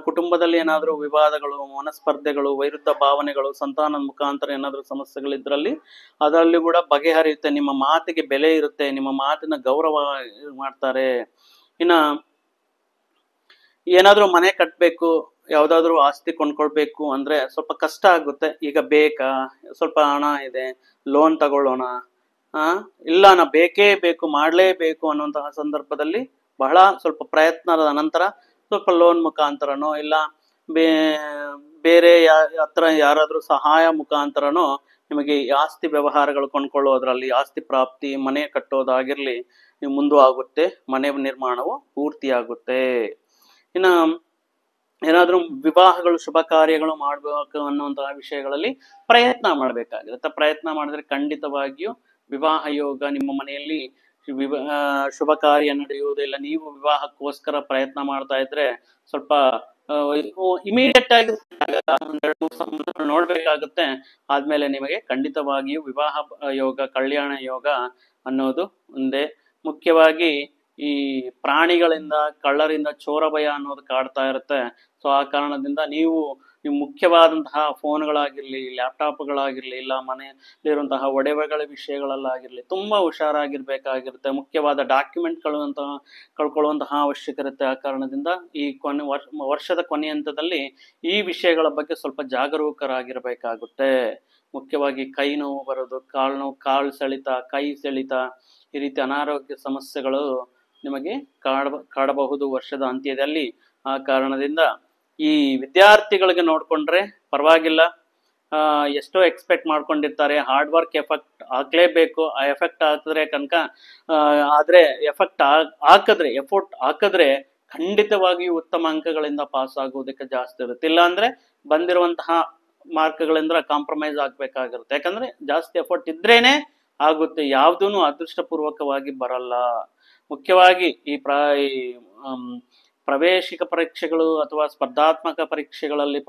ಕುಟುಂಬದಲ್ಲಿ ಏನಾದರೂ ವಿವಾದಗಳು, ಮನಸ್ಪರ್ಧೆಗಳು, ವೈರುದ್ಧ ಭಾವನೆಗಳು, ಸಂತಾನದ ಮುಖಾಂತರ ಏನಾದರೂ ಸಮಸ್ಯೆಗಳಿದ್ರಲ್ಲಿ ಅದರಲ್ಲಿ ಕೂಡ ಬಗೆಹರಿಯುತ್ತೆ. ನಿಮ್ಮ ಮಾತಿಗೆ ಬೆಲೆ ಇರುತ್ತೆ, ನಿಮ್ಮ ಮಾತಿನ ಗೌರವ ಮಾಡ್ತಾರೆ. ಇನ್ನ ಏನಾದ್ರೂ ಮನೆ ಕಟ್ಟಬೇಕು, ಯಾವ್ದಾದ್ರು ಆಸ್ತಿ ಕೊಂಡ್ಕೊಳ್ಬೇಕು ಅಂದ್ರೆ ಸ್ವಲ್ಪ ಕಷ್ಟ ಆಗುತ್ತೆ. ಈಗ ಬೇಕಾ, ಸ್ವಲ್ಪ ಹಣ ಇದೆ, ಲೋನ್ ತಗೊಳ್ಳೋಣ, ಇಲ್ಲ ನಾ ಬೇಕೇ ಬೇಕು, ಮಾಡ್ಲೇಬೇಕು ಅನ್ನುವಂತಹ ಸಂದರ್ಭದಲ್ಲಿ ಬಹಳ ಸ್ವಲ್ಪ ಪ್ರಯತ್ನದ ನಂತರ ಸ್ವಲ್ಪ ಲೋನ್ ಮುಖಾಂತರನೋ ಇಲ್ಲ ಬೇರೆ ಹತ್ರ ಯಾರಾದ್ರೂ ಸಹಾಯ ಮುಖಾಂತರನೋ ನಿಮಗೆ ಆಸ್ತಿ ವ್ಯವಹಾರಗಳು ಕೊಂಡ್ಕೊಳ್ಳೋದ್ರಲ್ಲಿ ಆಸ್ತಿ ಪ್ರಾಪ್ತಿ, ಮನೆ ಕಟ್ಟೋದಾಗಿರ್ಲಿ ಮುಂದೆ ಆಗುತ್ತೆ. ಮನೆ ನಿರ್ಮಾಣವು ಪೂರ್ತಿ ಆಗುತ್ತೆ. ಇನ್ನ ಏನಾದ್ರೂ ವಿವಾಹಗಳು, ಶುಭ ಕಾರ್ಯಗಳು ಮಾಡ್ಬೇಕು ಅನ್ನುವಂತಹ ವಿಷಯಗಳಲ್ಲಿ ಪ್ರಯತ್ನ ಮಾಡ್ಬೇಕಾಗಿರುತ್ತೆ. ಪ್ರಯತ್ನ ಮಾಡಿದ್ರೆ ಖಂಡಿತವಾಗಿಯೂ ವಿವಾಹ ಯೋಗ ನಿಮ್ಮ ಮನೆಯಲ್ಲಿ ಶುಭ ಕಾರ್ಯ ನಡೆಯುವುದಿಲ್ಲ. ನೀವು ವಿವಾಹಕ್ಕೋಸ್ಕರ ಪ್ರಯತ್ನ ಮಾಡ್ತಾ ಇದ್ರೆ ಸ್ವಲ್ಪ ಇಮಿಡಿಯೇಟ್ ಆಗಿ ನೋಡ್ಬೇಕಾಗುತ್ತೆ. ಆದ್ಮೇಲೆ ನಿಮಗೆ ಖಂಡಿತವಾಗಿಯೂ ವಿವಾಹ ಯೋಗ, ಕಲ್ಯಾಣ ಯೋಗ ಅನ್ನೋದು ಒಂದೇ. ಮುಖ್ಯವಾಗಿ ಈ ಪ್ರಾಣಿಗಳಿಂದ, ಕಳ್ಳರಿಂದ ಚೋರ ಭಯ ಅನ್ನೋದು ಕಾಡ್ತಾ ಇರುತ್ತೆ. ಸೊ ಆ ಕಾರಣದಿಂದ ನೀವು ಮುಖ್ಯವಾದಂತಹ ಫೋನ್ಗಳಾಗಿರ್ಲಿ, ಲ್ಯಾಪ್ಟಾಪ್ಗಳಾಗಿರ್ಲಿ, ಇಲ್ಲ ಮನೆಯಲ್ಲಿರುವಂತಹ ಒಡವೆಗಳ ವಿಷಯಗಳಲ್ಲಾಗಿರ್ಲಿ ತುಂಬಾ ಹುಷಾರಾಗಿರ್ಬೇಕಾಗಿರುತ್ತೆ. ಮುಖ್ಯವಾದ ಡಾಕ್ಯುಮೆಂಟ್ಗಳು ಅಂತ ಕಳ್ಕೊಳ್ಳುವಂತಹ ಅವಶ್ಯಕತೆ ಇರುತ್ತೆ. ಆ ಕಾರಣದಿಂದ ಈ ವರ್ಷದ ಕೊನೆಯ ಹಂತದಲ್ಲಿ ಈ ವಿಷಯಗಳ ಬಗ್ಗೆ ಸ್ವಲ್ಪ ಜಾಗರೂಕರಾಗಿರ್ಬೇಕಾಗುತ್ತೆ. ಮುಖ್ಯವಾಗಿ ಕೈ ನೋವು ಬರೋದು, ಕಾಲು ನೋವು, ಕಾಲು ಸೆಳಿತ, ಕೈ ಸೆಳಿತ, ಈ ರೀತಿ ಅನಾರೋಗ್ಯ ಸಮಸ್ಯೆಗಳು ನಿಮಗೆ ಕಾಡಬಹುದು ವರ್ಷದ ಅಂತ್ಯದಲ್ಲಿ. ಆ ಕಾರಣದಿಂದ ಈ ವಿದ್ಯಾರ್ಥಿಗಳಿಗೆ ನೋಡ್ಕೊಂಡ್ರೆ ಪರವಾಗಿಲ್ಲ. ಎಷ್ಟೋ ಎಕ್ಸ್ಪೆಕ್ಟ್ ಮಾಡ್ಕೊಂಡಿರ್ತಾರೆ, ಹಾರ್ಡ್ ವರ್ಕ್ ಎಫೆಕ್ಟ್ ಹಾಕ್ಲೇಬೇಕು. ಆ ಎಫೆಕ್ಟ್ ಹಾಕಿದ್ರೆ ಕನಕ ಆದ್ರೆ ಎಫೆಕ್ಟ್ ಹಾಕಿದ್ರೆ, ಎಫೋರ್ಟ್ ಹಾಕಿದ್ರೆ ಖಂಡಿತವಾಗಿಯೂ ಉತ್ತಮ ಅಂಕಗಳಿಂದ ಪಾಸ್ ಆಗುವುದಕ್ಕೆ ಜಾಸ್ತಿ ಇರುತ್ತೆ. ಇಲ್ಲ ಅಂದ್ರೆ ಬಂದಿರುವಂತಹ ಮಾರ್ಕ್ಗಳಿಂದ ಕಾಂಪ್ರಮೈಸ್ ಆಗ್ಬೇಕಾಗಿರುತ್ತೆ. ಯಾಕಂದ್ರೆ ಜಾಸ್ತಿ ಎಫರ್ಟ್ ಇದ್ರೇನೆ ಆಗುತ್ತೆ, ಯಾವ್ದೂನು ಅದೃಷ್ಟಪೂರ್ವಕವಾಗಿ ಬರಲ್ಲ. ಮುಖ್ಯವಾಗಿ ಈ ಪ್ರವೇಶಿಕ ಪರೀಕ್ಷೆಗಳು ಅಥವಾ ಸ್ಪರ್ಧಾತ್ಮಕ ಪರೀಕ್ಷೆಗಳಲ್ಲಿ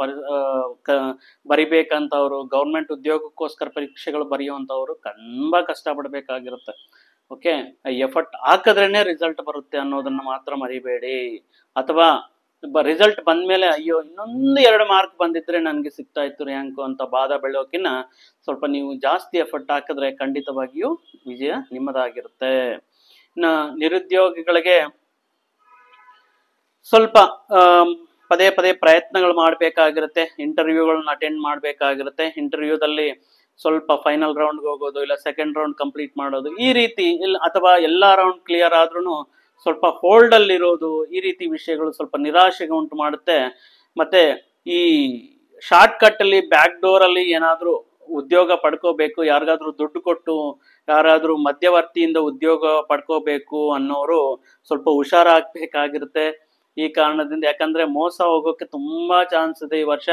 ಬರಿಬೇಕಂತವ್ರು, ಗೌರ್ಮೆಂಟ್ ಉದ್ಯೋಗಕ್ಕೋಸ್ಕರ ಪರೀಕ್ಷೆಗಳು ಬರೆಯುವಂತವ್ರು ತುಂಬಾ ಕಷ್ಟಪಡ್ಬೇಕಾಗಿರುತ್ತೆ. ಓಕೆ, ಎಫರ್ಟ್ ಹಾಕಿದ್ರೇನೆ ರಿಸಲ್ಟ್ ಬರುತ್ತೆ ಅನ್ನೋದನ್ನ ಮಾತ್ರ ಮರಿಬೇಡಿ. ಅಥವಾ ರಿಸಲ್ಟ್ ಬಂದ್ಮೇಲೆ ಅಯ್ಯೋ ಇನ್ನೊಂದು 2 ಮಾರ್ಕ್ ಬಂದಿದ್ರೆ ನನ್ಗೆ ಸಿಗ್ತಾ ಇತ್ತು ರ್ಯಾಂಕು ಅಂತ ಬಾಧ ಬೆಳೆಯೋಕಿನ್ನ ಸ್ವಲ್ಪ ನೀವು ಜಾಸ್ತಿ ಎಫರ್ಟ್ ಹಾಕಿದ್ರೆ ಖಂಡಿತವಾಗಿಯೂ ವಿಜಯ ನಿಮ್ಮದಾಗಿರುತ್ತೆ. ಇನ್ನು ನಿರುದ್ಯೋಗಿಗಳಿಗೆ ಸ್ವಲ್ಪ ಪದೇ ಪದೇ ಪ್ರಯತ್ನಗಳು ಮಾಡ್ಬೇಕಾಗಿರುತ್ತೆ. ಇಂಟರ್ವ್ಯೂಗಳನ್ನ ಅಟೆಂಡ್ ಮಾಡ್ಬೇಕಾಗಿರುತ್ತೆ. ಇಂಟರ್ವ್ಯೂದಲ್ಲಿ ಸ್ವಲ್ಪ ಫೈನಲ್ ರೌಂಡ್ಗೆ ಹೋಗೋದು, ಇಲ್ಲ ಸೆಕೆಂಡ್ ರೌಂಡ್ ಕಂಪ್ಲೀಟ್ ಮಾಡೋದು, ಈ ರೀತಿ ಇಲ್ಲ, ಅಥವಾ ಎಲ್ಲಾ ರೌಂಡ್ ಕ್ಲಿಯರ್ ಆದ್ರೂ ಸ್ವಲ್ಪ ಹೋಲ್ಡ್ ಅಲ್ಲಿ ಇರೋದು, ಈ ರೀತಿ ವಿಷಯಗಳು ಸ್ವಲ್ಪ ನಿರಾಶೆಗೆ ಉಂಟು ಮಾಡುತ್ತೆ. ಮತ್ತೆ ಈ ಶಾರ್ಟ್ ಕಟ್ ಅಲ್ಲಿ, ಬ್ಯಾಕ್ ಡೋರ್ ಅಲ್ಲಿ ಏನಾದ್ರೂ ಉದ್ಯೋಗ ಪಡ್ಕೋಬೇಕು, ಯಾರಿಗಾದ್ರೂ ದುಡ್ಡು ಕೊಟ್ಟು ಯಾರಾದ್ರೂ ಮಧ್ಯವರ್ತಿಯಿಂದ ಉದ್ಯೋಗ ಪಡ್ಕೋಬೇಕು ಅನ್ನೋರು ಸ್ವಲ್ಪ ಹುಷಾರಾಗ್ಬೇಕಾಗಿರುತ್ತೆ. ಈ ಕಾರಣದಿಂದ, ಯಾಕಂದ್ರೆ ಮೋಸ ಹೋಗೋಕೆ ತುಂಬಾ ಚಾನ್ಸ್ ಇದೆ ಈ ವರ್ಷ.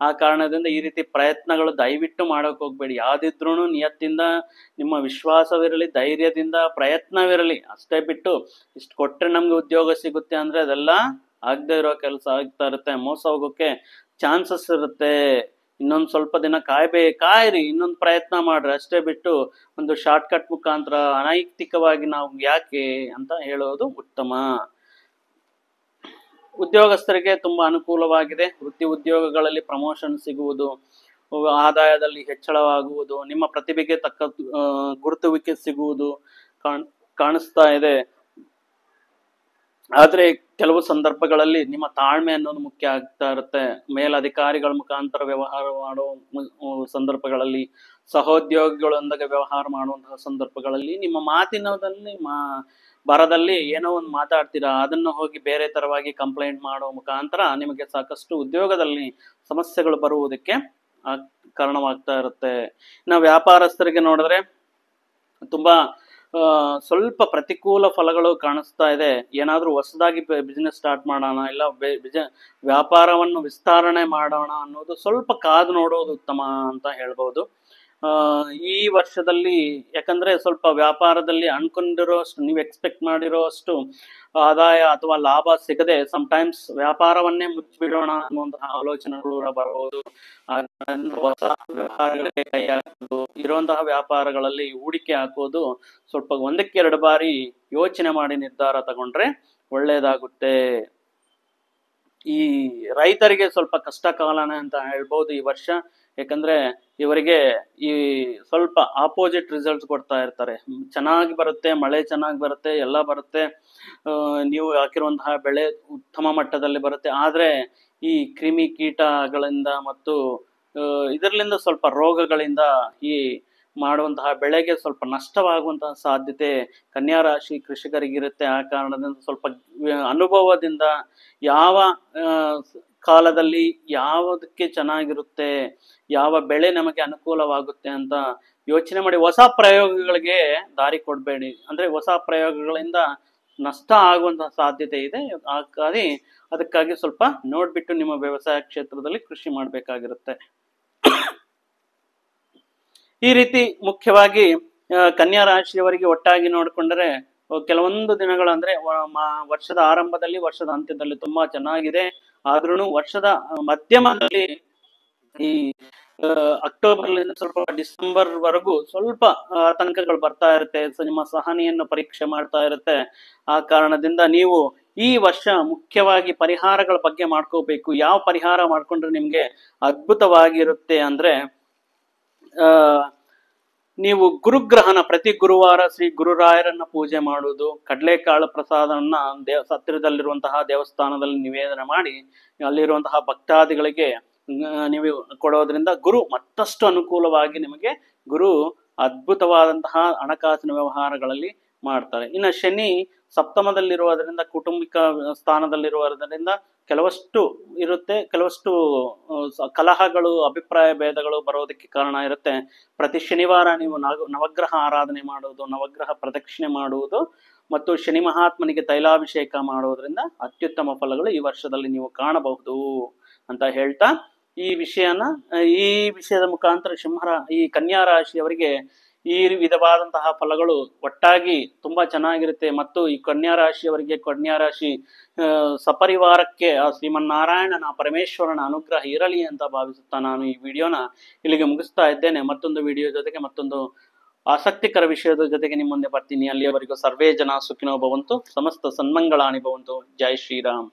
ಆ ಕಾರಣದಿಂದ ಈ ರೀತಿ ಪ್ರಯತ್ನಗಳು ದಯವಿಟ್ಟು ಮಾಡೋಕೆ ಹೋಗ್ಬೇಡಿ. ಯಾವ್ದಿದ್ರು ನಿಯತ್ತಿಂದ, ನಿಮ್ಮ ವಿಶ್ವಾಸವಿರಲಿ, ಧೈರ್ಯದಿಂದ ಪ್ರಯತ್ನವಿರಲಿ ಅಷ್ಟೇ ಬಿಟ್ಟು ಇಷ್ಟು ಕೊಟ್ರೆ ನಮ್ಗೆ ಉದ್ಯೋಗ ಸಿಗುತ್ತೆ ಅಂದ್ರೆ ಅದೆಲ್ಲ ಆಗದೆ ಇರೋ ಕೆಲಸ ಆಗ್ತಾ ಇರುತ್ತೆ. ಮೋಸ ಹೋಗೋಕೆ ಚಾನ್ಸಸ್ ಇರುತ್ತೆ. ಇನ್ನೊಂದು ಸ್ವಲ್ಪ ದಿನ ಕಾಯಿರಿ, ಇನ್ನೊಂದು ಪ್ರಯತ್ನ ಮಾಡ್ರಿ ಅಷ್ಟೇ ಬಿಟ್ಟು ಒಂದು ಶಾರ್ಟ್ ಕಟ್ ಮುಖಾಂತರ ಅನೈತಿಕವಾಗಿ ನಾವು ಯಾಕೆ ಅಂತ ಹೇಳೋದು ಉತ್ತಮ. ಉದ್ಯೋಗಸ್ಥರಿಗೆ ತುಂಬಾ ಅನುಕೂಲವಾಗಿದೆ. ವೃತ್ತಿ ಉದ್ಯೋಗಗಳಲ್ಲಿ ಪ್ರಮೋಷನ್ ಸಿಗುವುದು, ಆದಾಯದಲ್ಲಿ ಹೆಚ್ಚಳವಾಗುವುದು, ನಿಮ್ಮ ಪ್ರತಿಭೆಗೆ ತಕ್ಕ ಗುರುತುವಿಕೆ ಸಿಗುವುದು ಕಾಣಿಸ್ತಾ ಇದೆ. ಆದ್ರೆ ಕೆಲವು ಸಂದರ್ಭಗಳಲ್ಲಿ ನಿಮ್ಮ ತಾಳ್ಮೆ ಅನ್ನೋದು ಮುಖ್ಯ ಆಗ್ತಾ ಇರುತ್ತೆ. ಮೇಲಧಿಕಾರಿಗಳ ಮುಖಾಂತರ ವ್ಯವಹಾರ ಮಾಡೋ ಸಂದರ್ಭಗಳಲ್ಲಿ, ಸಹೋದ್ಯೋಗಿಗಳೊಂದಿಗೆ ವ್ಯವಹಾರ ಮಾಡುವಂತಹ ಸಂದರ್ಭಗಳಲ್ಲಿ ನಿಮ್ಮ ಮಾತಿನದಲ್ಲಿ ಬರದಲ್ಲಿ ಏನೋ ಒಂದು ಮಾತಾಡ್ತೀರಾ, ಅದನ್ನು ಹೋಗಿ ಬೇರೆ ತರವಾಗಿ ಕಂಪ್ಲೇಂಟ್ ಮಾಡೋ ಮುಖಾಂತರ ನಿಮಗೆ ಸಾಕಷ್ಟು ಉದ್ಯೋಗದಲ್ಲಿ ಸಮಸ್ಯೆಗಳು ಬರುವುದಕ್ಕೆ ಕಾರಣವಾಗ್ತಾ ಇರುತ್ತೆ. ಇನ್ನು ವ್ಯಾಪಾರಸ್ಥರಿಗೆ ನೋಡಿದ್ರೆ ತುಂಬಾ ಸ್ವಲ್ಪ ಪ್ರತಿಕೂಲ ಫಲಗಳು ಕಾಣಿಸ್ತಾ ಇದೆ. ಏನಾದ್ರೂ ಹೊಸದಾಗಿ ಬಿಸ್ನೆಸ್ ಸ್ಟಾರ್ಟ್ ಮಾಡೋಣ, ಇಲ್ಲ ವ್ಯಾಪಾರವನ್ನು ವಿಸ್ತರಣೆ ಮಾಡೋಣ ಅನ್ನೋದು ಸ್ವಲ್ಪ ಕಾದು ನೋಡೋದು ಉತ್ತಮ ಅಂತ ಹೇಳ್ಬೋದು ಈ ವರ್ಷದಲ್ಲಿ. ಯಾಕಂದ್ರೆ ಸ್ವಲ್ಪ ವ್ಯಾಪಾರದಲ್ಲಿ ಅನ್ಕೊಂಡಿರೋ ಅಷ್ಟು, ನೀವು ಎಕ್ಸ್ಪೆಕ್ಟ್ ಮಾಡಿರೋ ಅಷ್ಟು ಆದಾಯ ಅಥವಾ ಲಾಭ ಸಿಗದೆ ಸಮಟೈಮ್ಸ್ ವ್ಯಾಪಾರವನ್ನೇ ಮುಚ್ಚಿಬಿಡೋಣ ಅನ್ನುವಂತಹ ಆಲೋಚನೆಗಳು ಬರಬಹುದು. ಹೊಸ ವ್ಯವಹಾರಗಳಿಗೆ ಕೈ ಹಾಕೋದು, ಇರುವಂತಹ ವ್ಯಾಪಾರಗಳಲ್ಲಿ ಹೂಡಿಕೆ ಹಾಕೋದು ಸ್ವಲ್ಪ 1-2 ಬಾರಿ ಯೋಚನೆ ಮಾಡಿ ನಿರ್ಧಾರ ತಗೊಂಡ್ರೆ ಒಳ್ಳೇದಾಗುತ್ತೆ. ಈ ರೈತರಿಗೆ ಸ್ವಲ್ಪ ಕಷ್ಟ ಕಾಲನೇ ಅಂತ ಹೇಳ್ಬೋದು ಈ ವರ್ಷ. ಯಾಕಂದ್ರೆ ಇವರಿಗೆ ಈ ಸ್ವಲ್ಪ ಆಪೋಸಿಟ್ ರಿಸಲ್ಟ್ಸ್ ಕೊಡ್ತಾ ಇರ್ತಾರೆ. ಚೆನ್ನಾಗಿ ಬರುತ್ತೆ, ಮಳೆ ಚೆನ್ನಾಗಿ ಬರುತ್ತೆ, ಎಲ್ಲ ಬರುತ್ತೆ, ನೀವು ಹಾಕಿರುವಂತಹ ಬೆಳೆ ಉತ್ತಮ ಮಟ್ಟದಲ್ಲಿ ಬರುತ್ತೆ. ಆದ್ರೆ ಈ ಕ್ರಿಮಿ ಕೀಟಗಳಿಂದ ಮತ್ತು ಇದರಿಂದ ಸ್ವಲ್ಪ ರೋಗಗಳಿಂದ ಈ ಮಾಡುವಂತಹ ಬೆಳೆಗೆ ಸ್ವಲ್ಪ ನಷ್ಟವಾಗುವಂತಹ ಸಾಧ್ಯತೆ ಕನ್ಯಾ ರಾಶಿ ಕೃಷಿಕರಿಗಿರುತ್ತೆ. ಆ ಕಾರಣದಿಂದ ಸ್ವಲ್ಪ ಅನುಭವದಿಂದ ಯಾವ ಕಾಲದಲ್ಲಿ ಯಾವುದಕ್ಕೆ ಚೆನ್ನಾಗಿರುತ್ತೆ, ಯಾವ ಬೆಳೆ ನಮಗೆ ಅನುಕೂಲವಾಗುತ್ತೆ ಅಂತ ಯೋಚನೆ ಮಾಡಿ ಹೊಸ ಪ್ರಯೋಗಗಳಿಗೆ ದಾರಿ ಕೊಡಬೇಡಿ. ಅಂದ್ರೆ ಹೊಸ ಪ್ರಯೋಗಗಳಿಂದ ನಷ್ಟ ಆಗುವಂತಹ ಸಾಧ್ಯತೆ ಇದೆ. ಅದಕ್ಕಾಗಿ ಸ್ವಲ್ಪ ನೋಡ್ಬಿಟ್ಟು ನಿಮ್ಮ ವ್ಯವಸಾಯ ಕ್ಷೇತ್ರದಲ್ಲಿ ಕೃಷಿ ಮಾಡಬೇಕಾಗಿರುತ್ತೆ. ಈ ರೀತಿ ಮುಖ್ಯವಾಗಿ ಕನ್ಯಾ ರಾಶಿಯವರಿಗೆ ಒಟ್ಟಾಗಿ ನೋಡಿಕೊಂಡ್ರೆ ಕೆಲವೊಂದು ದಿನಗಳು ಅಂದ್ರೆ ವರ್ಷದ ಆರಂಭದಲ್ಲಿ, ವರ್ಷದ ಅಂತ್ಯದಲ್ಲಿ ತುಂಬಾ ಚೆನ್ನಾಗಿದೆ. ಆದ್ರೂ ವರ್ಷದ ಮಧ್ಯಮದಲ್ಲಿ ಈ ಅಕ್ಟೋಬರ್ಲಿಂದ ಸ್ವಲ್ಪ ಡಿಸೆಂಬರ್ ವರೆಗೂ ಸ್ವಲ್ಪ ಆತಂಕಗಳು ಬರ್ತಾ ಇರುತ್ತೆ. ನಿಮ್ಮ ಸಹನೆಯನ್ನು ಪರೀಕ್ಷೆ ಮಾಡ್ತಾ ಇರುತ್ತೆ. ಆ ಕಾರಣದಿಂದ ನೀವು ಈ ವರ್ಷ ಮುಖ್ಯವಾಗಿ ಪರಿಹಾರಗಳ ಬಗ್ಗೆ ಮಾಡ್ಕೋಬೇಕು. ಯಾವ ಪರಿಹಾರ ಮಾಡ್ಕೊಂಡ್ರೆ ನಿಮ್ಗೆ ಅದ್ಭುತವಾಗಿರುತ್ತೆ ಅಂದ್ರೆ ನೀವು ಗುರುಗ್ರಹನ ಪ್ರತಿ ಗುರುವಾರ ಶ್ರೀ ಗುರುರಾಯರನ್ನ ಪೂಜೆ ಮಾಡುವುದು, ಕಡಲೆಕಾಳು ಪ್ರಸಾದವನ್ನ ಹತ್ತಿರದಲ್ಲಿರುವಂತಹ ದೇವಸ್ಥಾನದಲ್ಲಿ ನಿವೇದನೆ ಮಾಡಿ ಅಲ್ಲಿರುವಂತಹ ಭಕ್ತಾದಿಗಳಿಗೆ ನೀವು ಕೊಡೋದ್ರಿಂದ ಗುರು ಮತ್ತಷ್ಟು ಅನುಕೂಲವಾಗಿ ನಿಮಗೆ ಗುರು ಅದ್ಭುತವಾದಂತಹ ಹಣಕಾಸಿನ ವ್ಯವಹಾರಗಳಲ್ಲಿ ಮಾಡ್ತಾರೆ. ಇನ್ನು ಶನಿ ಸಪ್ತಮದಲ್ಲಿರುವುದರಿಂದ, ಕುಟುಂಬಿಕ ಸ್ಥಾನದಲ್ಲಿರುವುದರಿಂದ ಕೆಲವಷ್ಟು ಇರುತ್ತೆ, ಕೆಲವಷ್ಟು ಕಲಹಗಳು, ಅಭಿಪ್ರಾಯ ಭೇದಗಳು ಬರೋದಕ್ಕೆ ಕಾರಣ ಇರುತ್ತೆ. ಪ್ರತಿ ಶನಿವಾರ ನೀವು ನವಗ್ರಹ ಆರಾಧನೆ ಮಾಡುವುದು, ನವಗ್ರಹ ಪ್ರದಕ್ಷಿಣೆ ಮಾಡುವುದು ಮತ್ತು ಶನಿ ಮಹಾತ್ಮನಿಗೆ ತೈಲಾಭಿಷೇಕ ಮಾಡುವುದರಿಂದ ಅತ್ಯುತ್ತಮ ಫಲಗಳು ಈ ವರ್ಷದಲ್ಲಿ ನೀವು ಕಾಣಬಹುದು ಅಂತ ಹೇಳ್ತಾ, ಈ ವಿಷಯದ ಮುಖಾಂತರ ಈ ಕನ್ಯಾ ರಾಶಿಯವರಿಗೆ ಈ ವಿಧವಾದಂತಹ ಫಲಗಳು ಒಟ್ಟಾಗಿ ತುಂಬಾ ಚೆನ್ನಾಗಿರುತ್ತೆ. ಮತ್ತು ಈ ಕನ್ಯಾ ರಾಶಿ ಸಪರಿವಾರಕ್ಕೆ ಆ ಶ್ರೀಮನ್ನಾರಾಯಣನ ಪರಮೇಶ್ವರನ ಅನುಗ್ರಹ ಇರಲಿ ಅಂತ ಭಾವಿಸುತ್ತಾ ನಾನು ಈ ವಿಡಿಯೋನ ಇಲ್ಲಿಗೆ ಮುಗಿಸ್ತಾ ಇದ್ದೇನೆ. ಮತ್ತೊಂದು ವಿಡಿಯೋ ಜೊತೆಗೆ, ಮತ್ತೊಂದು ಆಸಕ್ತಿಕರ ವಿಷಯದ ಜೊತೆಗೆ ನಿಮ್ಮ ಮುಂದೆ ಬರ್ತೀನಿ. ಅಲ್ಲಿಯವರೆಗೂ ಸರ್ವೇ ಜನ ಸುಖಿನೋ ಭವಂತು, ಸಮಸ್ತ ಸನ್ಮಂಗಳಾನಿ ಭವಂತು. ಜೈ ಶ್ರೀರಾಮ್.